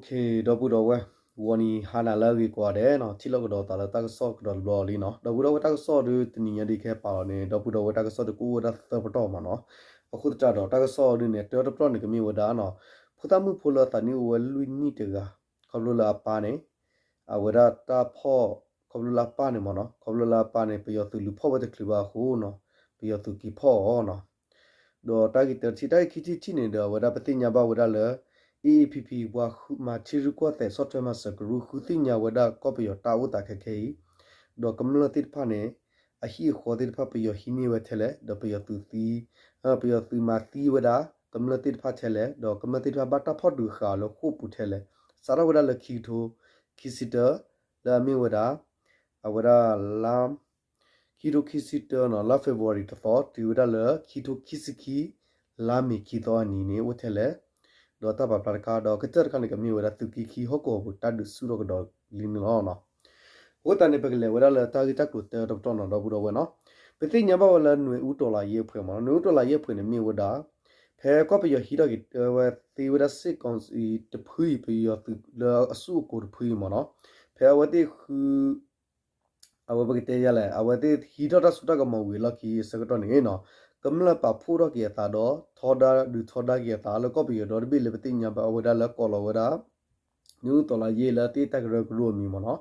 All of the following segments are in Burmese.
Okay, double door. Wani hana lagi kwa de no chilo ko ta la ta so ko lo li no double door ta so du tni ya di ke pa ne double door ta so ku da ta pa ma no aku ta do ta so du ne to to ne ke mi wa da no phuta mu pho la ta ni wa lu ni te ga ko lo la pa ne a wa da ta pho ko lo la pa ne mo no ko lo la pa ne pe yo tu lu pho wa de kli ba hu no pe yo tu ki pho no do ta ki te chi ta ki chi ne do wa da pa ti nya ba wa da le EAPP ဝါခုမာချီရကွတ်တဲ့ software မှာစကရူခုတိညာဝဒကောပီယတာဝတာခခေဒေါကမလတိဖာနေအဟိခေါ်တဲ့ဖာပီယဟိနီဝထဲလေဒေါပီယသူတီပီယသူမာတီဝဒကမလတိဖာထဲလေဒေါကမလတိဖာဘတာဖော့ဒူခါလခုပူထဲလေစာရဝဒလခီထိုခီစီတာလာမီဝဒအဝဒလာခီတိုခီစီတာနော်လာဖေဗူရီတော့တီဝဒလခီတိုခီစီခီလာမီခီတော့နီနေဝထဲလေဒေါ်တာပါပရကာဒေါ်ကချာခဏကမြေဝရသူကီခီဟောကိုတတ်ဒဆူရောဒေါ်လင်းလောနော်ဝတန်နေပကလေဝရလာတာဂီတက်ကိုတေတော့နော်တော့ဘူးတော့ဝနော်ပတိညာဘဝလနွေဦးတော်လာရေးဖွင့်မနော်နွေဦးတော်လာရေးဖွင့်နေမြေဝဒါဖဲကောပယဟီတော့ကဝသီဝရစစ်ကောင်စီတဖွေပယသူအစုကိုတဖွေမနော်ဖဲဝတိခုအဝဘကတေရလဲအဝတိဟီတော့ဆူတကမဝေလကီစကတော့နေနော်ကမလပဖူရကီတာတော့ထောဒါဒူထောဒါကီတာလကောပီဒေါ်ဘီလေပတိညာဘဝဒါလကောလဝဒါနူတော်လာရေးလာတိတကရကရိုမီမနော်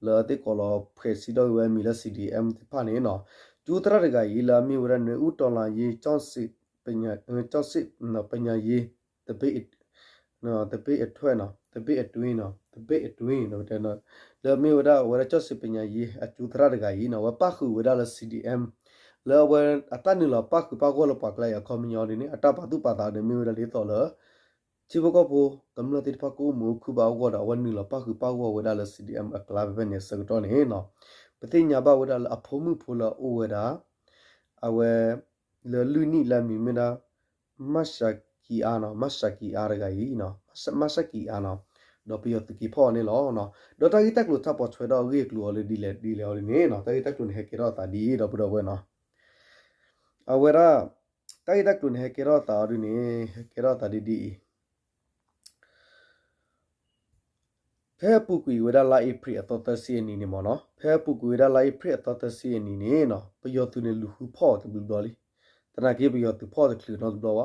လာတိကောလဖေစီတော့ဝဲမီလာ CDM ဖာနေနော်ကျူတရတကရေးလာမီဝရနူတော်လာရေးကျောင်းစစ်ပညာကျောင်းစစ်နော်ပညာရေးတပိနော်တပိအထွဲ့နော်တပိအတွင်းနော်တပိအတွင်းနော်တဲ့နော်လာမီဝရဝရကျောင်းစစ်ပညာရေးအကျူတရတကရေးနော်ဝပခုဝဒါလ CDMလေဝအတနလပကပကောလပကလိုက်အကွန်မြူနီအတပတုပတာနေမျိုးလေတော်လချိဘကဘူကမ္လတိဖကူမူခုဘောဝဒဝန်နီလပကပကောဝဒါလ CDM အကလာဘနေစကတော့နေနော်ပတိညာဘဝဒါလအဖို့မှုဖိုလအိုဝဒါအဝဲလလူနီလမီမနာမရှကီအာနော်မရှကီအာရဂိနော်မရှကီအာနော်ဒေါ်ပီယတကီဖော်နေလောနော်ဒေါ်တာဂီတက်လို့တပ်ပေါ်ချွေတော့ရေကလူလေဒီလေနေနော်တာဂီတက်လို့ဟေကေတော့တာဒီတော့ဘတော့ဝဲနော်အဝရတိုက်တက်တွင်ဟကေရတာရင်းဟကေရတာဒီဒီဖဲပုကွေဝဒလာအိပရီအတော်တစီအနီနေမနော်ဖဲပုကွေဝဒလာအိပရီအတော်တစီအနီနေနော်ပယောသူနေလူဟုဖော့တဘလီတနာကေပယောသူဖော့တကလနော်ဘလဝ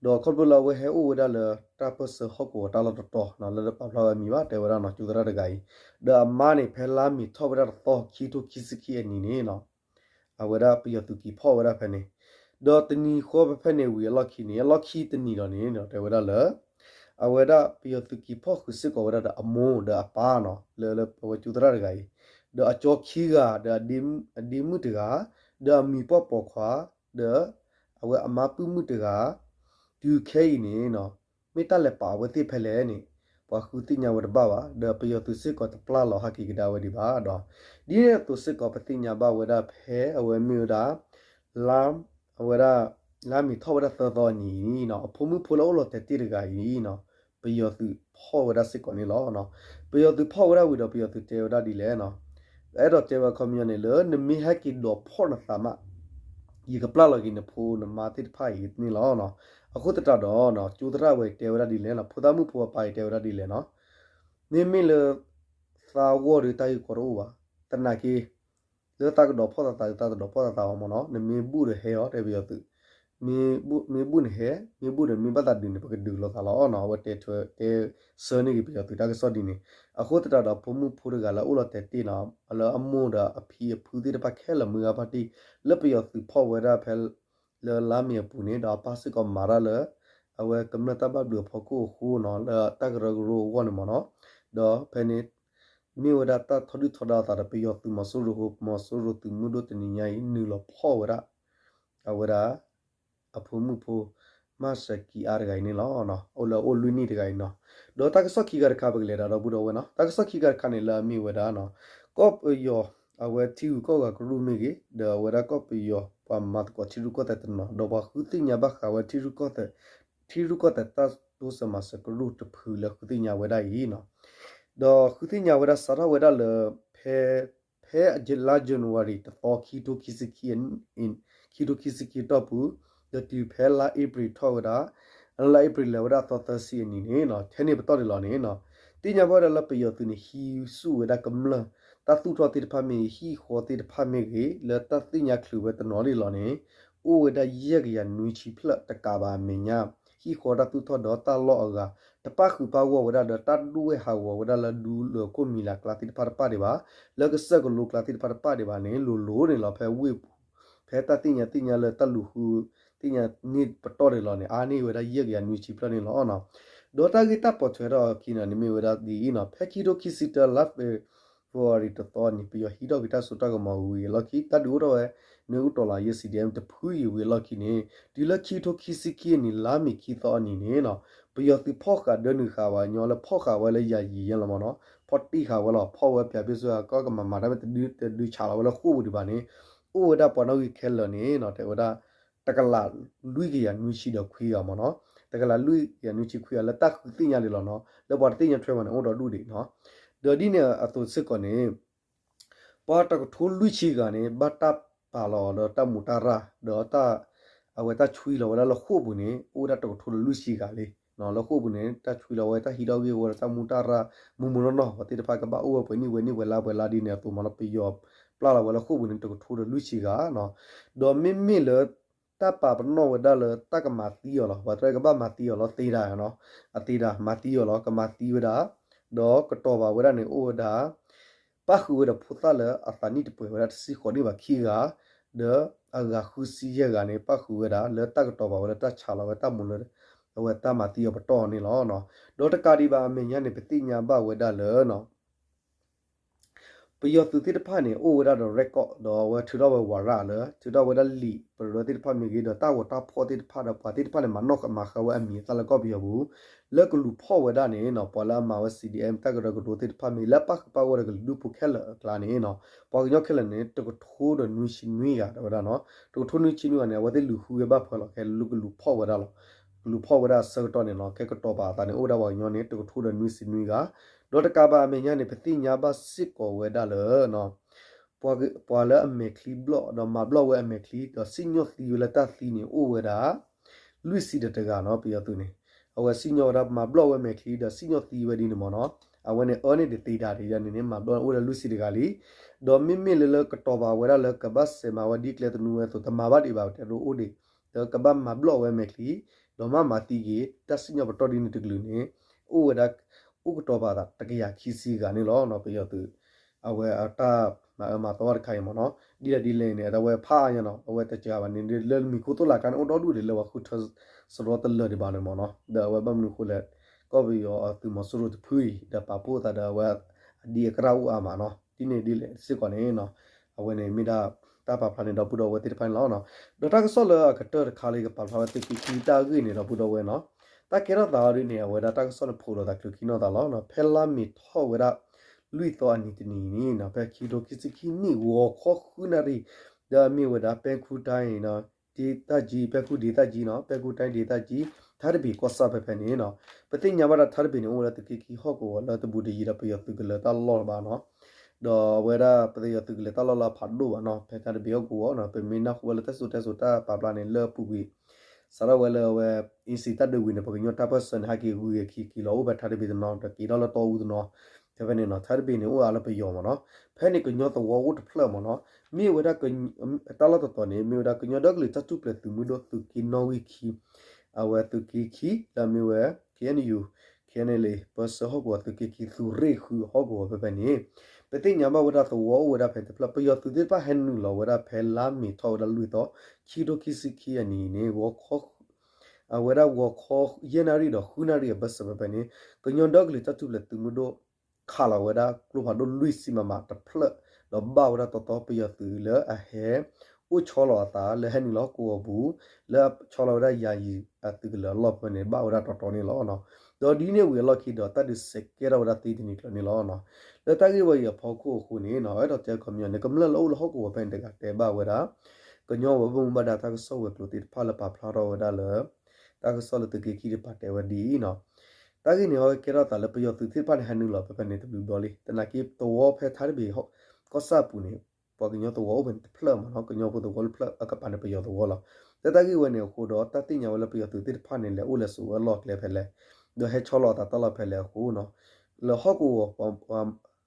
ဒေါ်ခေါပလဝဲဟဲအိုဝဒလာတာပစဟောကိုတာလတော်နော်လပပလာမီဝတဲဝရနော်ကျူဒရတဂိုင်ဒါမာနေဖဲလာမီထောဝရတော်ခီတိုခီစကီအနီနေနော်အဝရပယောသူကီဖော့ဝရဖဲနေဒေါ်တနီခေါ်ဖက်နေဝီလောက်ခီနေလောက်ခီတနီတော့နေတော့တဲဝရလာအဝရပယတုကီဖောက်ခုစကောဝရအမောဒါပါနော်လေပဝချူတရဂိုင်ဒါအချောခီကဒါဒီမှုတကဒါမီပပခွာဒါအဝအမပုမှုတကဒူခဲနေနော်မေတ္တလက်ပါဝတိဖဲလဲနေပခုတိညာဝရဘာဒါပယတုစကောတပလာလဟကီကဒါဝဒီပါတော့ဒီရတုစကောပတိညာဘဝရဖဲအဝမြူဒါလာမ်အဝရလာမီထောဝရသသောနီနော်အဖုံမှုဖလောလောတတိရဂိုင်နော်ပယောသူဖောဝရစစ်ကောနေလောနော်ပယောသူဖောဝရဝီတော့ပယောသူတေဝဒဒီလဲနော်အဲ့တော့တေဝကွန်မြူနီလေနမီဟကီဒိုဖောနသမဒီကပလာလကင်းဖူနမာတိဖိုင်နီလောနော်အခုတတတော့နော်ကျူတရဝဲတေဝဒဒီလဲနော်ဖူသားမှုဖူပိုင်တေဝဒဒီလဲနော်နေမီလေသာဝရတိုင်ကောရောဝတနာကီလေတာကတော့ဖောတာတာတော့ဖောတာမနော်နမီဘူးရဟဲရောတေပယောသူme bun he me bun me bata din pa du lo kala ona wa te te sone ki pa tu ta ka so din ni a kho ta da phomu phur ga la u lo te ti na ala amu da a phi phu ti da pa khe la mu ga pa ti le pa yo tu pho wa da phel le la me pu ni da pa si ko ma ra le a we kam na ta ba du pho ko khu no la ta ga ro wo no mo no do phe ni mi wa da ta thodu thoda ta da pa yo tu ma so ro tu mu do ti ni nya yi ni lo pho wa da a wa daအဖုံမှုဖို့မဆက်ကီအားဂိုင်နေလောနော်အိုလာအိုလူနီတဂိုင်နော်ဒေါ်တာကစခီကရခပကလေတော့ဘူးတော့ဝနော်တာကစခီကရခနေလာမီဝဒါနော်ကော့ယောအဝဲတီကိုကကရူမီဂီဒဝရကော့ယောပမတ်ကိုချီရုကောတဲ့နော်ဒေါ်ဘခုတိညာဘခဝတီရုကောတဲ့တတ်ဒိုစမစကရူတဖူလခုတိညာဝဒါယီနော်ဒေါ်ခုတိညာဝဒါစရဝဒါလဖဲအဂျလာဇန်ဝရီတော့ခီတိုခီစကီအင်ခီတိုခီစကီတော့ဘူးthe tupela april thoda la april la wada to ta si ni ne no theni ba to de lo ne no တိညာဘောရလပယောသူနေဟီစုဝဒကမလတသူတော်တိဖာမေဟီခေါ်တိဖာမေကေလတတိညာခလူဝတနော်လီလောနေအိုဝဒယေကရနွီချီဖလတကဘာမေညာဟီခေါ်တသူတော်တော့တလောအကတပခုပါဝဝဒတတ်ဒူဝဲဟာဝဝဒလဒူလကိုမီလာကလာတိဖာပါဒီပါလကဆက်ကလုကလာတိဖာပါဒီပါနေလိုလိုနေလောဖဲဝေဖဲတတိညာလတလူဟုတိညာနိပတော်ရလောနေအာနေဝဒယေကရနွီချီဖလနေလောနော်ဒေါ်တာဂီတာပေါ်ချေတော့ကိနနိမေဝရဒီနော်ဖက်ကီဒိုကီစီတလတ်ဖော်ရီတော်နိပီယဟီဒိုဂီတာဆိုတော့ကမဝီလကီတဒူရောနေဦးတော်လာယစီဒီအမ်တဖူးဝီလကီနေဒီလကီတိုကီစီကီနီလာမီကီတော်နီနေနော်ပီယတိဖော့ကဒနုခါဝညောလဖော့ခါဝလဲယာယီရလမနော်ဖော့တီခါဝလဖော့ဝပြပြဆိုကောကမမာဒဘတဒူချာလဝလခုဝဒီပါနေဥဝဒပေါ်နော်ခဲလနေနော်တေဝဒတကလာလူကြီးရနွီရှိတော့ခွေးရမနော်တကလာလူရနုချီခွေလတက်တိညာလေလောနော်လောပေါ်တိညာထွဲမနော်အော်တော်လူတွေနော်ဒေါ်ဒီနေအတူစစ်ကနေပေါ်တကထိုးလူချီကနေဘတ်တပ်ပါလောတော့တမူတာရာဒေါ်တာအဝဲတချွီလောဝလာခုဘူးနေအိုဒတကထိုးလူချီကလေနော်လခုဘူးနေတချွီလောဝဲတဟီတော်ဝေဝတမူတာရာမူမနောနော်တိတဖာကဘာအိုဝဲနိဝဲနိဝဲလာဒီနေတူမနပီယောပလာလောဝလာခုဘူးနေတကထိုးလူချီကနော်ဒေါ်မင်းမီလေတပပနောဝဒလတကမာတီယောလဝတရကဘာမာတီယောလတေရာနော်အတေရာမာတီယောလကမာတီဝဒဒေါကတောဘဝဒနေအိုဒါပခုဝဒဖုတလအသနိတပွေဝဒစီခေါ်ဒီဘခီကဒေအဂါခုစီယကနေပခုဝဒလတကတောဘဝဒတချာလဝတမုလဝတမာတီယောပတောနေလောနော်ဒေါတကာဒီဘာအမေညာနေပတိညာဘဝဒလနော်ပယောသူတိတဖာနေအိုဝဒါတော့ record တော့ဝထူတော့ဝရာလေထူတော့ဝဒါလီပရတိတဖာမြေကြီးတော့တာဝတာဖောတိတဖာတော့ပါတိတဖာလည်းမနော့ကမှာခဝအမီတလကောပြောဘူးလက်ကလူဖောဝဒါနေနော်ပေါ်လာမှာဝ CDM တက်ကရကဒိုတိတဖာမြေလက်ပတ်ပါဝရကလူပုခဲလကလာနေနော်ပေါ်ညောခဲလနေတကထိုးတော့နူရှိနွေရတော့ဒါနော်တကထိုးနူချီနွေကနေဝတိလူဟူရဘဖောလခဲလူဖောဝဒါလောလူဖောဝဒါစတော့နေနော်ခဲကတော့ပါတာနေအိုဒါဝညောနေတကထိုးတော့နူရှိနွေကဒေါ်တကဘာအမေညာနေပတိညာဘစစ်ကိုဝဲဒါလနော်ပွာလအမေကလီဘလော့တော့မဘလော့ဝဲအမေကလီတော့စညောသီယူလတာသီနေအိုဝဲဒါလူစီတတကနော်ပြသူနေအဝဲစညောဒါမဘလော့ဝဲအမေကလီတော့စညောသီဝဲဒီနေမနော်အဝဲနေအော်နေတေတာတွေရနေနေမဘလော့အိုလူစီတကလီတော့မိမိလလကတော့ပါဝဲဒါလကဘတ်စေမဝဒီကလေတနူဝဲဆိုတမဘတ်ဒီပါတဲ့အိုဒီတော့ကဘတ်မဘလော့ဝဲအမေကလီတော့မတီကြီးတစညောဘတော်ဒီနေတကလူနေအိုဝဲဒါဥကတော်ပါတာတကရခီစီကနေလောနော်ပြရသူအဝဲအတာမတော်ခိုင်မနော်ဒီလေနေတော့ဝဲဖာရနော်အဝဲတကြပါနေလေမီကိုတိုလာကန်အော်တော်ဒူလေလောခုထစရောတလေဒီပါနေမနော်ဒါဝဲဘမ်နုခုလေကောဘီယောသူမဆရတ်ဖူးဒါပပိုတာဒါဝဲဒီကရာဦးအမနော်ဒီနေဒီလေစစ်ကနေနော်အဝဲနေမိတာတာပါဖာနေတော့ပူတော်ဝဲတိဖိုင်လောနော်ဒေါက်တာကဆောလကတခါလေးကပါဖာဝဲတိကီတာကြီးနေတော့ပူတော်ဝဲနော်တာကေရတာရီနေဝဲတာတကဆောလဖိုးတော့ကီနိုတာလောနော်ဖဲလာမီထောဝဲတာလူတော်အနီတနီနီနော်ပဲခီဒိုကီစကီနီဝခေါခုနာရီဒါမီဝဲတာပဲခုတိုင်းနော်ဒေတာကြီးပဲခုဒေတာကြီးနော်ပဲခုတိုင်းဒေတာကြီးသာရဘီကောဆာပဲဖဲနေနော်ပတိညာမတာသာရဘီနေဝဲတာတကီဟော့ကိုလာတဘူဒီရပယတုကလတာလောဘာနော်တော့ဝဲတာပတိယတုကလတာလောလာဖတ်လို့နော်ပဲသာရဘီကိုနော်ပဲမင်းနောက်ဝဲတာဆိုတာပါပလာနေလောပူပြီးစရဝဲလဝဲအင်စီတတ်ဒဝင်းပကညတာပစန်ဟာကီဟူရခီလောဘထာရဘီနော်တကီလောတော်ဦးနော်တပနေနော်သာရဘီနေဦးအားလပယောမနော်ဖဲနေကညောတဝဝတ်ဖလမနော်မြေဝဲတာကတလတော်နေမြေဝဲတာကညောဒကလတတူပလက်သူမူဒသူကီနော်ဝီခီအဝဲသူကီခီလာမြေဝဲKNU KNLA ပစဟောကောသူကီသူရေခူဟောကောပဲနေပတိညာမဝဒတော်ဝဒဖဲတပလပယောသူဒီပါဟန်နူလောဝဒဖဲလာမီထောဒလူတော့ခီဒိုကီစီခီအနီနေဝခောအဝဲတာဝခောယနာရီတော့ခုနာရီဘတ်စပဲနေကညောဒကလတတူလက်သူမူဒခါလာဝဲတာကလိုဖာဒိုလူစီမမတဖလတော့ဘာဝဒတော်ပယောသူလေအဟဲဥချောလာတာလေဟန်လောကိုဘူးလေချောလာရယာယီအတူကလောပနေဘာဝဒတော်နေလောနော်တော့ဒီနေ့ဝေလော်ခီတော့တတ်စက်ကေရဝဒတီဒီနီကနေလောနော်လက်တကြီးဝေရဖောက်ခုခုနေနော်အဲ့တော့တဲကွန်မြူနကမလလောဟောကိုပန်တကတဲဘာဝဒကညောဝဘုံဘဒတာကဆောဝကလိုတီဖာလပါဖလာရောဝဒလတာကဆောလတကေခီရပါတဲဝဒီနော်တာကြီးနေဟောကေရတာလပယောသူတိပါဟန်နူလောပပနေတဘလူဒေါ်လီတနာကီတောဖဲထားဘီဟောကောဆာပူနေပေါ်ကညောတောဘန်ဖလမနော်ကညောပတောဝဖလအကပနပယောတောလောတတကြီးဝနေခိုတော့တတိညာဝလပယောသူတိဖာနေလေဦးလဆူဝလော့ကလေဖဲလေဒဟေချောလောတာတလဖဲလေခုနော် lo ho ko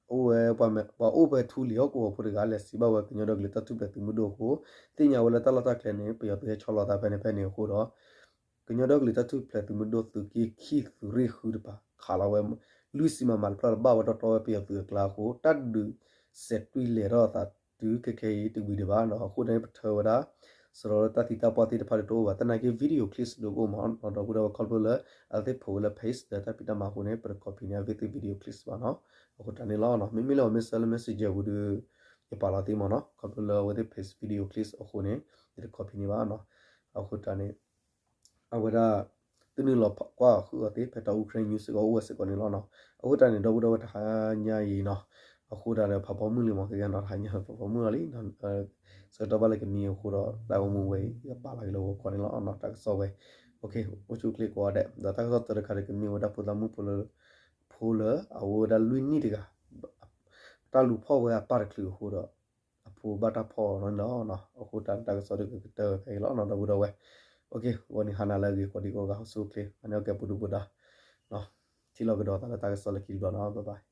o we pa me pa o pe thu li ho ko phu ga le si ba we kinyo dog le ta tu pe tu mu do ko tin ya wala ta la ta kle ne pe yo te chola ta pe ne ko do kinyo dog le ta tu pe tu mu do tu ki khi tu ri khu de pa khala we lu si ma mal pla ba wa to pe yo tu kla ko ta du set tu le ro ta tu ke tu bi de ba no ko ne pa tho da ဆိုတော့တတိတပတိတဖတ်တော့ဝတနာကေဗီဒီယိုကလစ်လိုကိုမောင်တော့ဘူးတော့ခေါ်လို့လဲအသေးဖိုးလဲ face ဒတာပိတမခုနဲ့ပရကော်ပီနေဗီဒီယိုကလစ်ပါနော်အခုတနေလောနော်မိမိလောမစ်ဆလမက်ဆေ့ဂျဘူးဒီပါလာတိမနော်ခေါ်လို့လဲဝဒီ face ဗီဒီယိုကလစ်အခုနဲ့ဒီကော်ပီနေပါနော်အခုတနေအဝဒတင်းလောကွာခုအသေးဖက်တော့ Ukraine news ကိုဝက်စကောနေလောနော်အခုတနေတော့ဘူးတော့ထားညာရီနော်အခုတည်းဖဖော်မှုလေးမကေကတော့ထားညာဖဖော်မှုလေးနော်ဆိုတော့ဘာလဲကမြေခုတော့တာဝမှုဝေးပါလိုက်လို့ခေါ်နေလို့တော့တက်ဆော့ဝေးโอเคဝချူကလစ်ကွာတဲ့ဒါတက်ဆော့တဲ့ခါကမြေဝဒပဒမှုဖိုလအဝဒလူနီတကတာလူဖော်ဝဲပါရကလူဟိုတော့အဖိုဘတာဖော်နော်အခုတက်ဆော့တဲ့တဲ့ခဲလို့တော့ဘူးတော့ဝဲโอเคဝန်ဟနာလာကြီးကိုဒီကောကဆုကလေးအနောက်ကပူဒူပူဒါနော်တီလောကတော့တက်ဆော့လက်ကီတော့နော်ဘိုင်